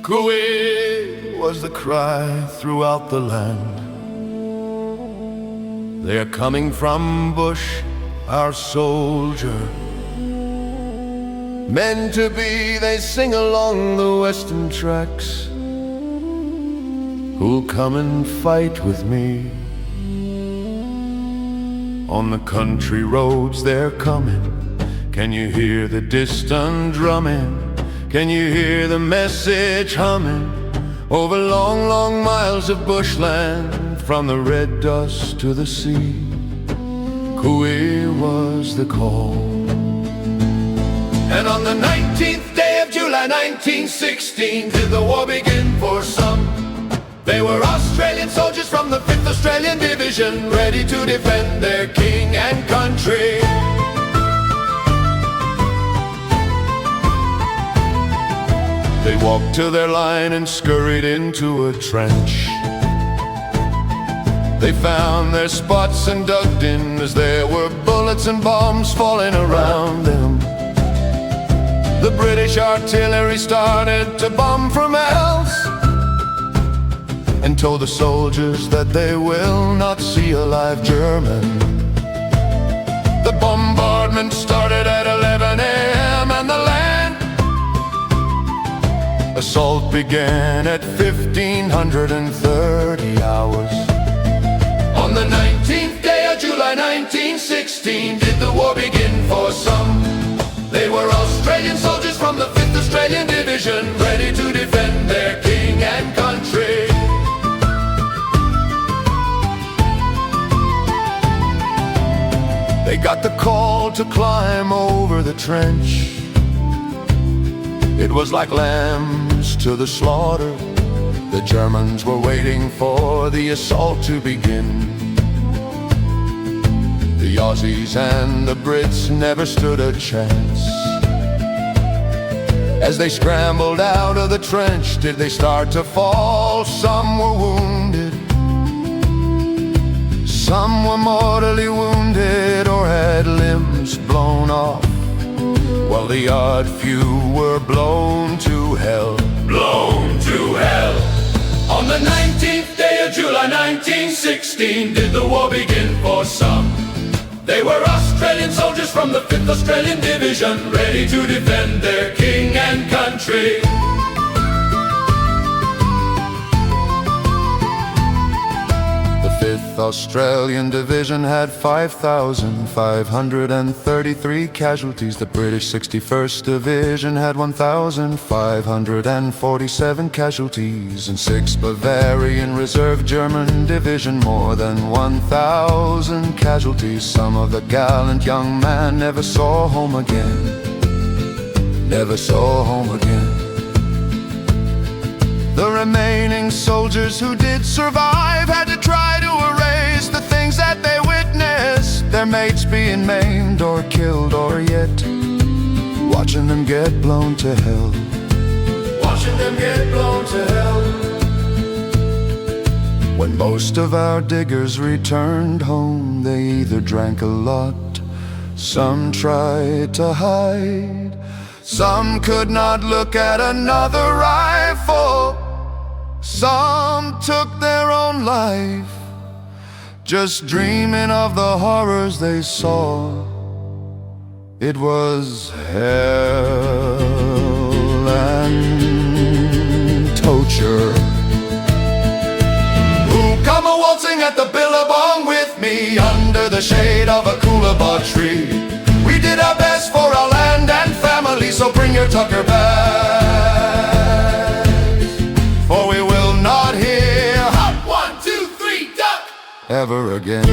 Cooeee was the cry throughout the land. They're coming from bush, our soldier. Meant to be, they sing along the western tracks. Who'll come and fight with me? On the country roads they're coming. Can you hear the distant drumming? Can you hear the message humming? Over long, long miles of bushland, from the red dust to the sea, Cooeee was the call. And on the 19th day of July 1916, did the war begin for some? They were Australian soldiers from the 5th Australian Division, ready to defend their king and country. They walked to their line and scurried into a trench. They found their spots and dug in as there were bullets and bombs falling around them. The British artillery started to bomb Fromelle and told the soldiers that they will not see a live German. The bombardment started at 11 a.m. and the land assault began at 1530 hours. On the 19th day of July 1916, did the war begin for some? They were Australian soldiers from the 5th Australian Division, ready to defend their king and country. They got the call to climb over the trench. It was like lambs to the slaughter. The Germans were waiting for the assault to begin. The Aussies and the Brits never stood a chance. As they scrambled out of the trench, did they start to fall? Some were wounded, some were mortally wounded or had limbs blown off, while the odd few were blown to hell. Blown to hell. On the 19th day of July 1916, did the war begin for some? They were Australian soldiers from the 5th Australian Division, ready to defend their king and country. The 5th Australian Division had 5,533 casualties. The British 61st Division had 1,547 casualties. And 6th Bavarian Reserve German Division, more than 1,000 casualties. Some of the gallant young men never saw home again. Never saw home again. The remaining soldiers who did survive had to try to erase the things that they witnessed, their mates being maimed or killed, or yet watching them get blown to hell. Watching them get blown to hell. When most of our diggers returned home, they either drank a lot, some tried to hide, some could not look at another rifle, some took their own life, just dreaming of the horrors they saw. It was hell and torture. Who come a-waltzing at the billabong with me, under the shade of a Cooeee tree? We did our best for our land and family, so bring your tucker bags, for we will not hear hop, 1, 2, 3, duck ever again.